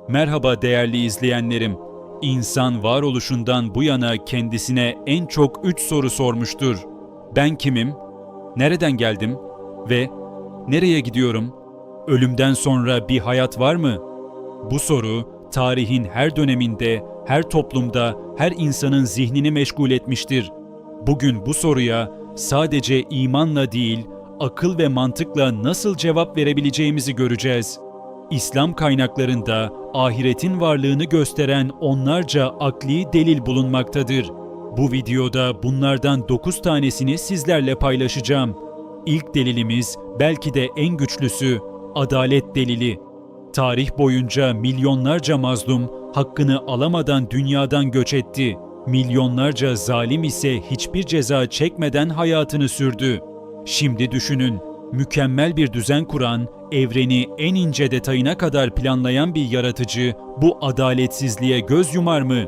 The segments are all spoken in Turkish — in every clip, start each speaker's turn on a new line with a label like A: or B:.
A: Merhaba değerli izleyenlerim. İnsan varoluşundan bu yana kendisine en çok 3 soru sormuştur. Ben kimim? Nereden geldim? Ve nereye gidiyorum? Ölümden sonra bir hayat var mı? Bu soru tarihin her döneminde, her toplumda, her insanın zihnini meşgul etmiştir. Bugün bu soruya sadece imanla değil, akıl ve mantıkla nasıl cevap verebileceğimizi göreceğiz. İslam kaynaklarında ahiretin varlığını gösteren onlarca akli delil bulunmaktadır. Bu videoda bunlardan 9 tanesini sizlerle paylaşacağım. İlk delilimiz belki de en güçlüsü, adalet delili. Tarih boyunca milyonlarca mazlum hakkını alamadan dünyadan göç etti. Milyonlarca zalim ise hiçbir ceza çekmeden hayatını sürdü. Şimdi düşünün, mükemmel bir düzen kuran, evreni en ince detayına kadar planlayan bir yaratıcı bu adaletsizliğe göz yumar mı?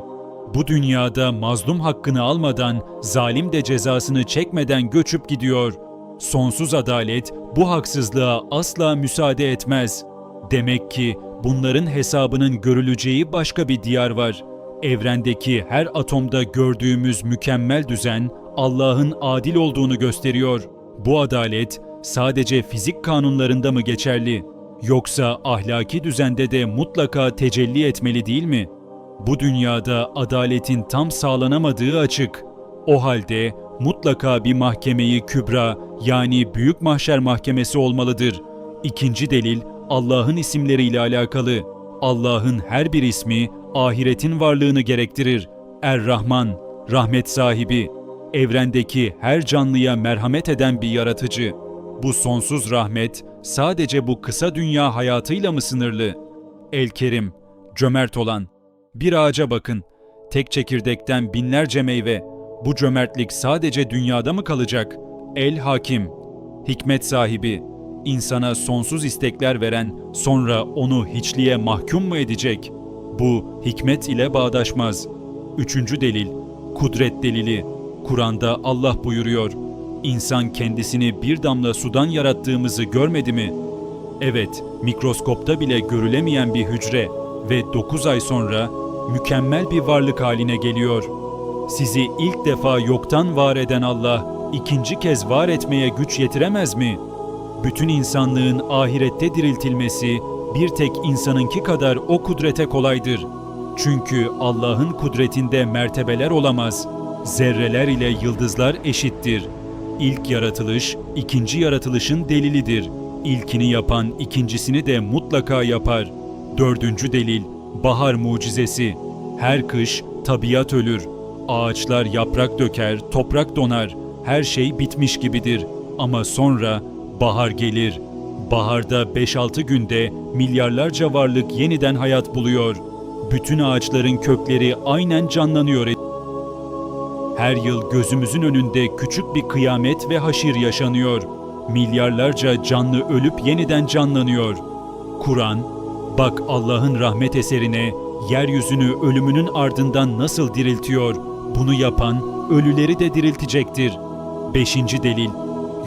A: Bu dünyada mazlum hakkını almadan, zalim de cezasını çekmeden göçüp gidiyor. Sonsuz adalet bu haksızlığa asla müsaade etmez. Demek ki bunların hesabının görüleceği başka bir diyar var. Evrendeki her atomda gördüğümüz mükemmel düzen Allah'ın adil olduğunu gösteriyor. Bu adalet sadece fizik kanunlarında mı geçerli? Yoksa ahlaki düzende de mutlaka tecelli etmeli değil mi? Bu dünyada adaletin tam sağlanamadığı açık. O halde mutlaka bir mahkemeyi kübra yani büyük mahşer mahkemesi olmalıdır. İkinci delil Allah'ın isimleriyle alakalı. Allah'ın her bir ismi ahiretin varlığını gerektirir. Er-Rahman, rahmet sahibi, evrendeki her canlıya merhamet eden bir yaratıcı. Bu sonsuz rahmet sadece bu kısa dünya hayatıyla mı sınırlı? El-Kerim, cömert olan. Bir ağaca bakın, tek çekirdekten binlerce meyve. Bu cömertlik sadece dünyada mı kalacak? El-Hakim, hikmet sahibi, insana sonsuz istekler veren, sonra onu hiçliğe mahkum mu edecek? Bu hikmet ile bağdaşmaz. Üçüncü delil, kudret delili. Kur'an'da Allah buyuruyor, İnsan kendisini bir damla sudan yarattığımızı görmedi mi? Evet, mikroskopta bile görülemeyen bir hücre ve 9 ay sonra mükemmel bir varlık haline geliyor. Sizi ilk defa yoktan var eden Allah, ikinci kez var etmeye güç yetiremez mi? Bütün insanlığın ahirette diriltilmesi, bir tek insanınki kadar o kudrete kolaydır. Çünkü Allah'ın kudretinde mertebeler olamaz. Zerreler ile yıldızlar eşittir. İlk yaratılış, ikinci yaratılışın delilidir. İlkini yapan ikincisini de mutlaka yapar. Dördüncü delil, bahar mucizesi. Her kış tabiat ölür. Ağaçlar yaprak döker, toprak donar. Her şey bitmiş gibidir. Ama sonra bahar gelir. Baharda 5-6 günde milyarlarca varlık yeniden hayat buluyor. Bütün ağaçların kökleri aynen canlanıyor. Her yıl gözümüzün önünde küçük bir kıyamet ve haşir yaşanıyor. Milyarlarca canlı ölüp yeniden canlanıyor. Kur'an, bak Allah'ın rahmet eserine, yeryüzünü ölümünün ardından nasıl diriltiyor, bunu yapan ölüleri de diriltecektir. Beşinci delil,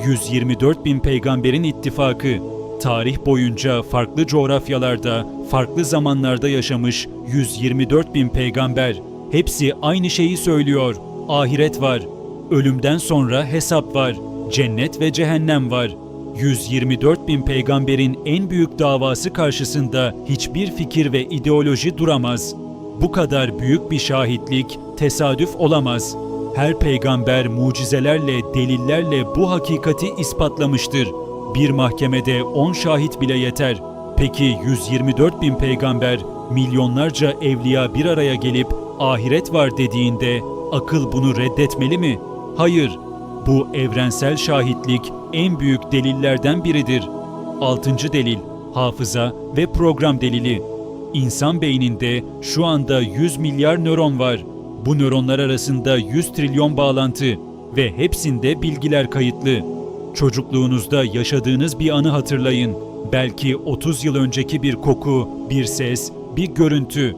A: 124 bin peygamberin ittifakı. Tarih boyunca farklı coğrafyalarda, farklı zamanlarda yaşamış 124 bin peygamber. Hepsi aynı şeyi söylüyor. Ahiret var, ölümden sonra hesap var, cennet ve cehennem var. 124 bin peygamberin en büyük davası karşısında hiçbir fikir ve ideoloji duramaz. Bu kadar büyük bir şahitlik tesadüf olamaz. Her peygamber mucizelerle, delillerle bu hakikati ispatlamıştır. Bir mahkemede 10 şahit bile yeter. Peki 124 bin peygamber, milyonlarca evliya bir araya gelip ahiret var dediğinde akıl bunu reddetmeli mi? Hayır. Bu evrensel şahitlik en büyük delillerden biridir. Altıncı delil, hafıza ve program delili. İnsan beyninde şu anda 100 milyar nöron var. Bu nöronlar arasında 100 trilyon bağlantı ve hepsinde bilgiler kayıtlı. Çocukluğunuzda yaşadığınız bir anı hatırlayın. Belki 30 yıl önceki bir koku, bir ses, bir görüntü.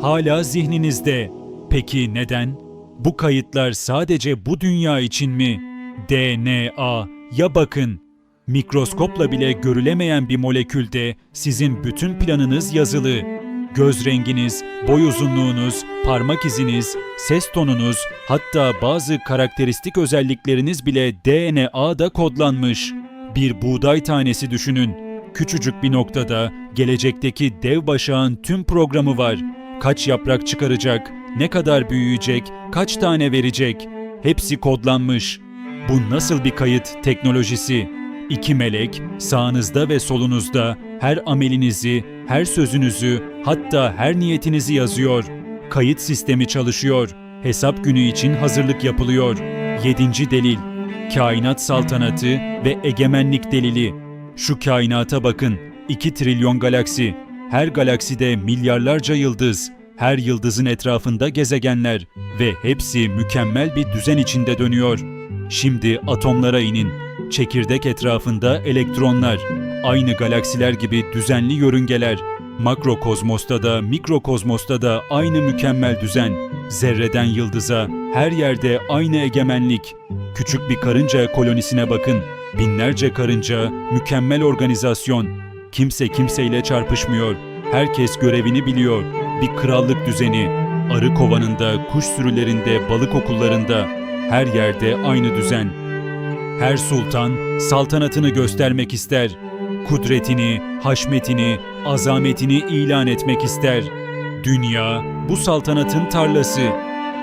A: Hala zihninizde. Peki neden? Bu kayıtlar sadece bu dünya için mi? DNA, ya bakın. Mikroskopla bile görülemeyen bir molekülde sizin bütün planınız yazılı. Göz renginiz, boy uzunluğunuz, parmak iziniz, ses tonunuz, hatta bazı karakteristik özellikleriniz bile DNA'da kodlanmış. Bir buğday tanesi düşünün. Küçücük bir noktada gelecekteki dev başağın tüm programı var. Kaç yaprak çıkaracak, ne kadar büyüyecek, kaç tane verecek? Hepsi kodlanmış. Bu nasıl bir kayıt teknolojisi? İki melek sağınızda ve solunuzda her amelinizi, her sözünüzü, hatta her niyetinizi yazıyor. Kayıt sistemi çalışıyor. Hesap günü için hazırlık yapılıyor. 7. delil. Kainat saltanatı ve egemenlik delili. Şu kainata bakın. 2 trilyon galaksi. Her galakside milyarlarca yıldız. Her yıldızın etrafında gezegenler. Ve hepsi mükemmel bir düzen içinde dönüyor. Şimdi atomlara inin. Çekirdek etrafında elektronlar. Aynı galaksiler gibi düzenli yörüngeler. Makrokozmosta da mikrokozmosta da aynı mükemmel düzen. Zerreden yıldıza, her yerde aynı egemenlik. Küçük bir karınca kolonisine bakın. Binlerce karınca, mükemmel organizasyon. Kimse kimseyle çarpışmıyor. Herkes görevini biliyor. Bir krallık düzeni. Arı kovanında, kuş sürülerinde, balık okullarında. Her yerde aynı düzen. Her sultan saltanatını göstermek ister. Kudretini, haşmetini, azametini ilan etmek ister. Dünya bu saltanatın tarlası.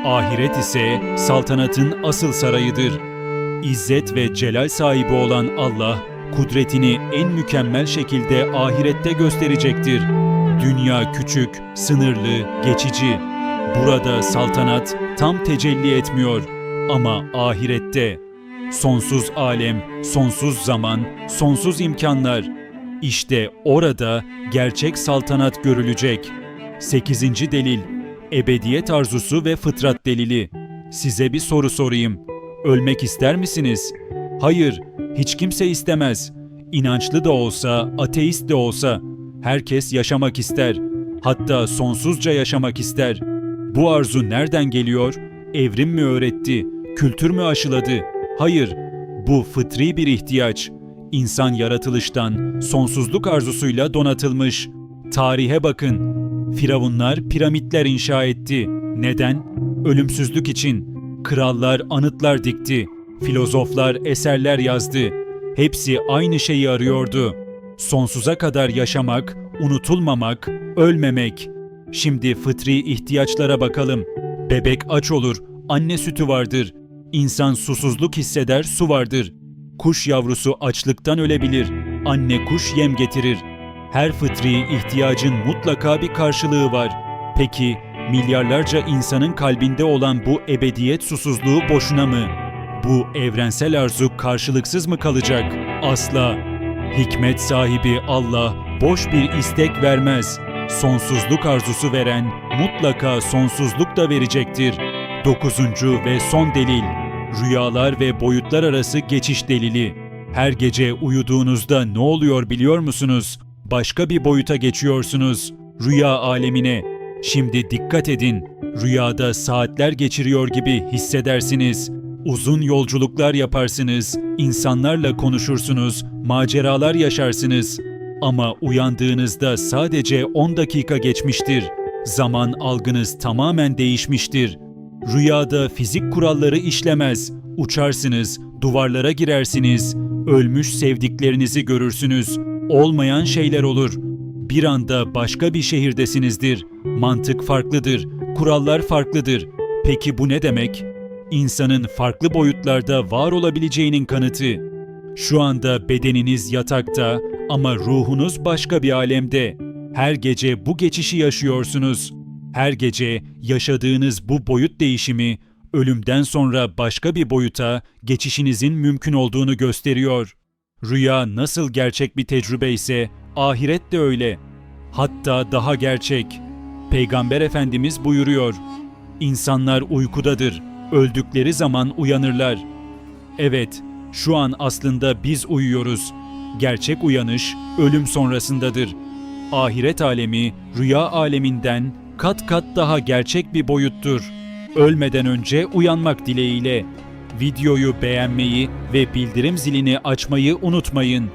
A: Ahiret ise saltanatın asıl sarayıdır. İzzet ve celal sahibi olan Allah, kudretini en mükemmel şekilde ahirette gösterecektir. Dünya küçük, sınırlı, geçici. Burada saltanat tam tecelli etmiyor ama ahirette. Sonsuz alem, sonsuz zaman, sonsuz imkanlar. İşte orada gerçek saltanat görülecek. 8. delil. Ebediyet arzusu ve fıtrat delili. Size bir soru sorayım. Ölmek ister misiniz? Hayır, hiç kimse istemez. İnançlı da olsa, ateist de olsa. Herkes yaşamak ister. Hatta sonsuzca yaşamak ister. Bu arzu nereden geliyor? Evrim mi öğretti? Kültür mü aşıladı? Hayır, bu fıtri bir ihtiyaç. İnsan yaratılıştan sonsuzluk arzusuyla donatılmış. Tarihe bakın. Firavunlar piramitler inşa etti. Neden? Ölümsüzlük için. Krallar anıtlar dikti. Filozoflar eserler yazdı. Hepsi aynı şeyi arıyordu. Sonsuza kadar yaşamak, unutulmamak, ölmemek. Şimdi fıtri ihtiyaçlara bakalım. Bebek aç olur, anne sütü vardır. İnsan susuzluk hisseder, su vardır. Kuş yavrusu açlıktan ölebilir. Anne kuş yem getirir. Her fıtri ihtiyacın mutlaka bir karşılığı var. Peki milyarlarca insanın kalbinde olan bu ebediyet susuzluğu boşuna mı? Bu evrensel arzu karşılıksız mı kalacak? Asla. Hikmet sahibi Allah boş bir istek vermez. Sonsuzluk arzusu veren mutlaka sonsuzluk da verecektir. 9. ve son delil. Rüyalar ve boyutlar arası geçiş delili. Her gece uyuduğunuzda ne oluyor biliyor musunuz? Başka bir boyuta geçiyorsunuz. Rüya alemine. Şimdi dikkat edin. Rüyada saatler geçiriyor gibi hissedersiniz. Uzun yolculuklar yaparsınız. İnsanlarla konuşursunuz. Maceralar yaşarsınız. Ama uyandığınızda sadece 10 dakika geçmiştir. Zaman algınız tamamen değişmiştir. Rüyada fizik kuralları işlemez. Uçarsınız, duvarlara girersiniz. Ölmüş sevdiklerinizi görürsünüz. Olmayan şeyler olur. Bir anda başka bir şehirdesinizdir. Mantık farklıdır, kurallar farklıdır. Peki bu ne demek? İnsanın farklı boyutlarda var olabileceğinin kanıtı. Şu anda bedeniniz yatakta ama ruhunuz başka bir alemde. Her gece bu geçişi yaşıyorsunuz. Her gece yaşadığınız bu boyut değişimi, ölümden sonra başka bir boyuta geçişinizin mümkün olduğunu gösteriyor. Rüya nasıl gerçek bir tecrübe ise ahiret de öyle. Hatta daha gerçek. Peygamber Efendimiz buyuruyor. İnsanlar uykudadır. Öldükleri zaman uyanırlar. Evet, şu an aslında biz uyuyoruz. Gerçek uyanış ölüm sonrasındadır. Ahiret alemi rüya aleminden kat kat daha gerçek bir boyuttur. Ölmeden önce uyanmak dileğiyle. Videoyu beğenmeyi ve bildirim zilini açmayı unutmayın.